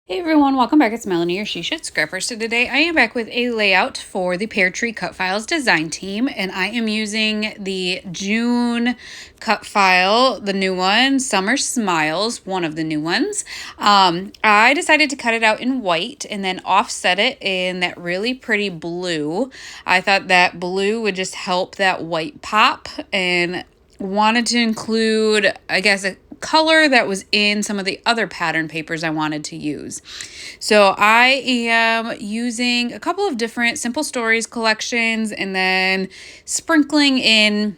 Hey everyone, welcome back. It's Melanie, your She Should Scrapper. So today I am back with a layout for the Peartree Cutfiles design team, and I am using the June cut file, the new one, Summer Smiles, one of the new ones. I decided to cut it out in white and then offset it in that really pretty blue. I thought that blue would just help that white pop, and wanted to include, I guess, a color that was in some of the other pattern papers I wanted to use. So I am using a couple of different Simple Stories collections and then sprinkling in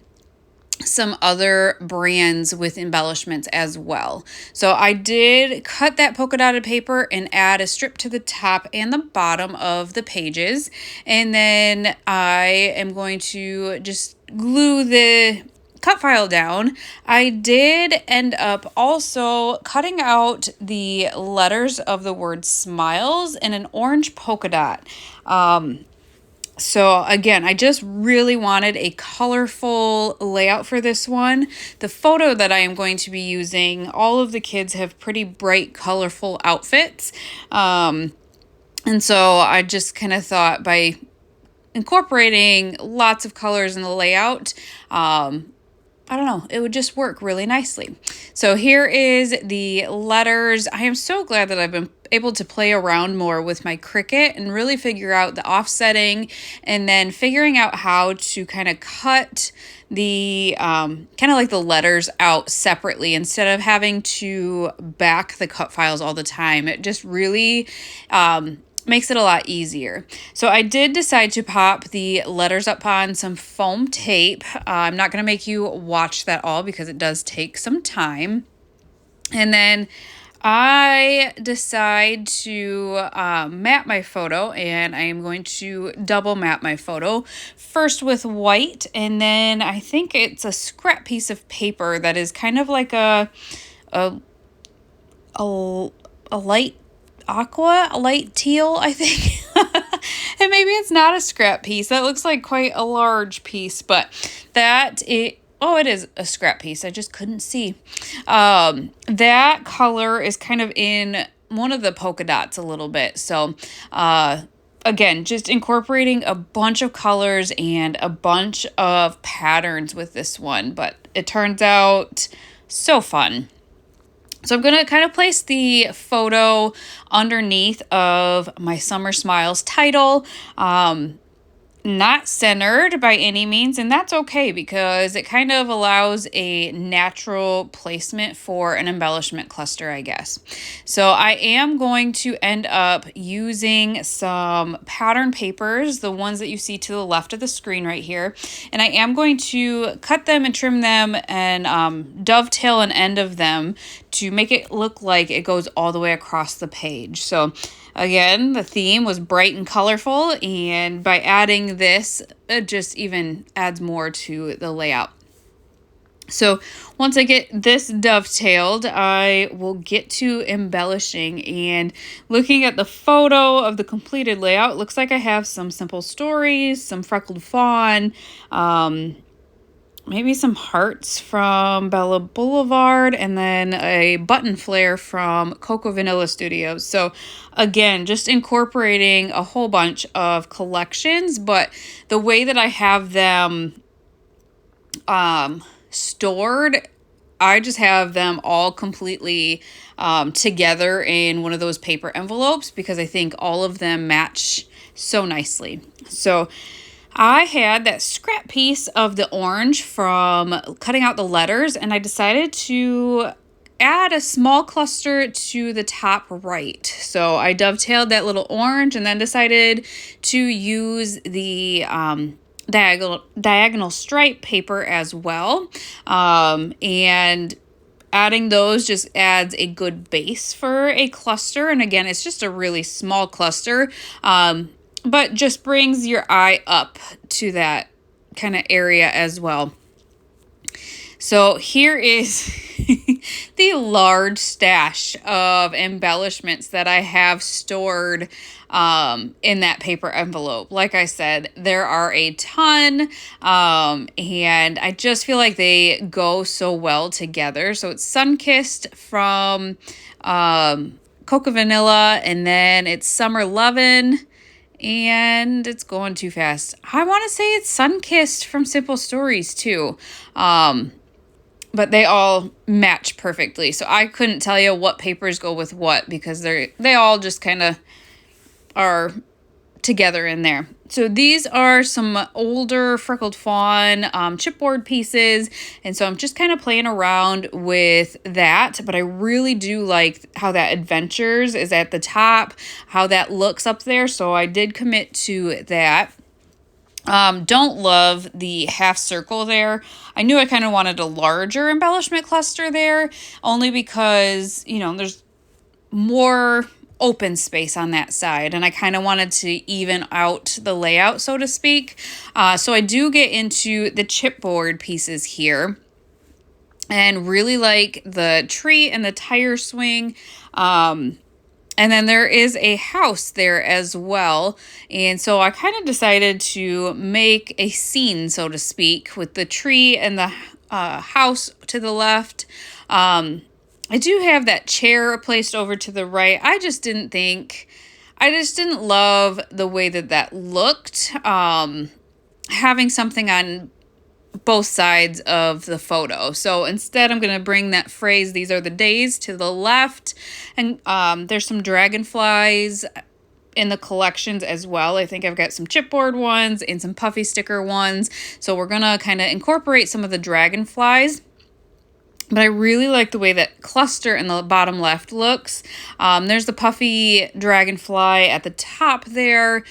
some other brands with embellishments as well. So I did cut that polka dotted paper and add a strip to the top and the bottom of the pages. And then I am going to just glue the cut file down. I did end up also cutting out the letters of the word smiles in an orange polka dot. So again, I just really wanted a colorful layout for this one. The photo that I am going to be using, all of the kids have pretty bright, colorful outfits. And so I just kind of thought by incorporating lots of colors in the layout, I don't know, it would just work really nicely. So here is the letters. I am so glad that I've been able to play around more with my Cricut and really figure out the offsetting and then figuring out how to kind of cut the kind of like the letters out separately instead of having to back the cut files all the time. It just really makes it a lot easier. So I did decide to pop the letters up on some foam tape. I'm not going to make you watch that all because it does take some time. And then I decide to map my photo, and I am going to double map my photo. First with white, and then I think it's a scrap piece of paper that is kind of like a light aqua, a light teal, I think. And maybe it's not a scrap piece. That looks like quite a large piece, but it is a scrap piece. I just couldn't see. That color is kind of in one of the polka dots a little bit. So, again, just incorporating a bunch of colors and a bunch of patterns with this one, but it turns out so fun. So I'm going to kind of place the photo underneath of my Summer Smiles title. Not centered by any means, and that's okay because it kind of allows a natural placement for an embellishment cluster, I guess. So I am going to end up using some pattern papers, the ones that you see to the left of the screen right here, and I am going to cut them and trim them and dovetail an end of them to make it look like it goes all the way across the page. So again, the theme was bright and colorful, and by adding this, it just even adds more to the layout. So once I get this dovetailed, I will get to embellishing, and looking at the photo of the completed layout, it looks like I have some Simple Stories, some Freckled Fawn, maybe some hearts from Bella Boulevard, and then a button flare from Coco Vanilla Studios. So again, just incorporating a whole bunch of collections, but the way that I have them stored, I just have them all completely together in one of those paper envelopes because I think all of them match so nicely. So I had that scrap piece of the orange from cutting out the letters, and I decided to add a small cluster to the top right. So I dovetailed that little orange and then decided to use the diagonal stripe paper as well. And adding those just adds a good base for a cluster. And again, it's just a really small cluster. But just brings your eye up to that kind of area as well. So here is the large stash of embellishments that I have stored in that paper envelope. Like I said, there are a ton, and I just feel like they go so well together. So it's Sunkissed from Cocoa Vanilla, and then it's Summer Lovin', and it's going too fast. I want to say it's Sunkissed from Simple Stories too. But they all match perfectly. So I couldn't tell you what papers go with what because they all just kind of are together in there. So these are some older Freckled Fawn chipboard pieces, and so I'm just kind of playing around with that, but I really do like how that Adventures is at the top, how that looks up there, so I did commit to that. Don't love the half circle there. I knew I kind of wanted a larger embellishment cluster there, only because, you know, there's more open space on that side, and I kind of wanted to even out the layout, so to speak. So I do get into the chipboard pieces here, and really like the tree and the tire swing. And then there is a house there as well. And so I kind of decided to make a scene, so to speak, with the tree and the house to the left. I do have that chair placed over to the right. I just didn't love the way that looked. Having something on both sides of the photo. So instead, I'm going to bring that phrase, "These are the days," to the left. And there's some dragonflies in the collections as well. I think I've got some chipboard ones and some puffy sticker ones. So we're going to kind of incorporate some of the dragonflies. But I really like the way that cluster in the bottom left looks. There's the puffy dragonfly at the top there.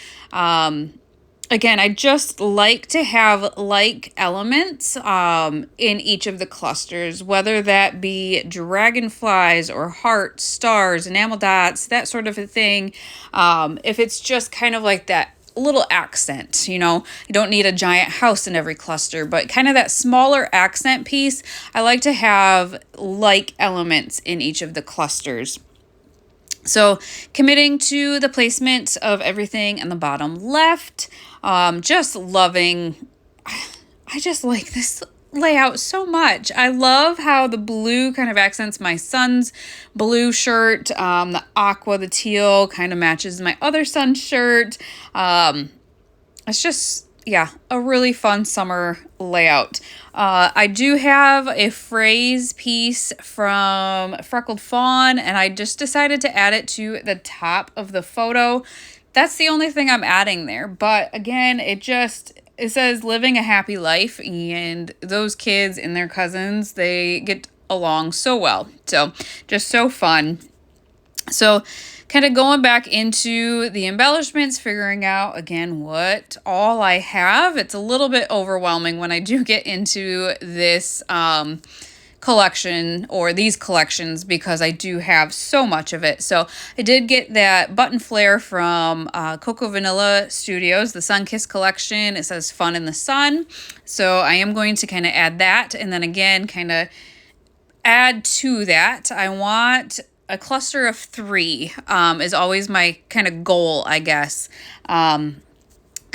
Again, I just like to have like elements in each of the clusters, whether that be dragonflies or hearts, stars, enamel dots, that sort of a thing. If it's just kind of like that little accent, you know, you don't need a giant house in every cluster, but kind of that smaller accent piece, I like to have like elements in each of the clusters. So committing to the placement of everything in the bottom left, just loving, I just like this layout so much. I love how the blue kind of accents my son's blue shirt. The aqua, the teal kind of matches my other son's shirt. It's just, yeah, a really fun summer layout. I do have a phrase piece from Freckled Fawn, and I just decided to add it to the top of the photo. That's the only thing I'm adding there. But again, it says living a happy life, and those kids and their cousins, they get along so well. So just so fun. So kind of going back into the embellishments, figuring out again what all I have. It's a little bit overwhelming when I do get into this collection or these collections because I do have so much of it. So I did get that button flare from Cocoa Vanilla Studios, the Sunkissed collection. It says fun in the sun. So I am going to kind of add that, and then again kind of add to that. I want a cluster of 3 is always my kind of goal, I guess.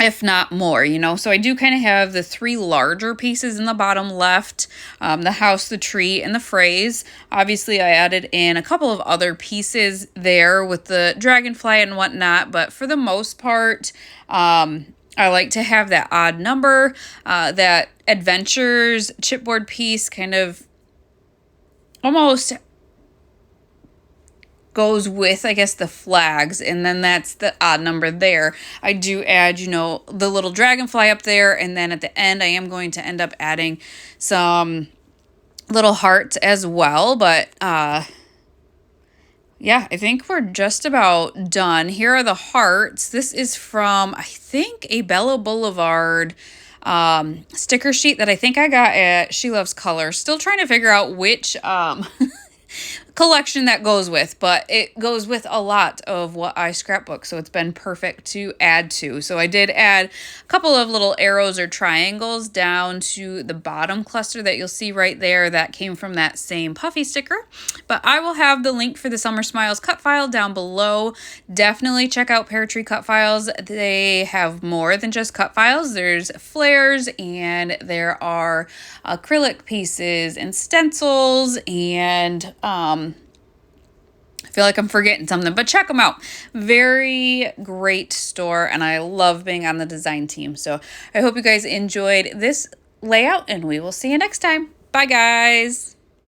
If not more, you know. So I do kind of have the 3 larger pieces in the bottom left, the house, the tree, and the phrase. Obviously, I added in a couple of other pieces there with the dragonfly and whatnot, but for the most part, I like to have that odd number, that Adventures chipboard piece kind of almost goes with, I guess, the flags, and then that's the odd number there. I do add, you know, the little dragonfly up there, and then at the end I am going to end up adding some little hearts as well, but yeah, I think we're just about done. Here are the hearts. This is from, I think, a Bella Boulevard sticker sheet that I think I got at She Loves Color. Still trying to figure out which collection that goes with, but it goes with a lot of what I scrapbook, so it's been perfect to add to. So I did add a couple of little arrows or triangles down to the bottom cluster that you'll see right there. That came from that same puffy sticker, but I will have the link for the Summer Smiles cut file down below. Definitely check out Peartree Cutfiles. They have more than just cut files. There's flares, and there are acrylic pieces and stencils and feel like I'm forgetting something, but check them out. Very great store, and I love being on the design team. So I hope you guys enjoyed this layout, and we will see you next time. Bye, guys.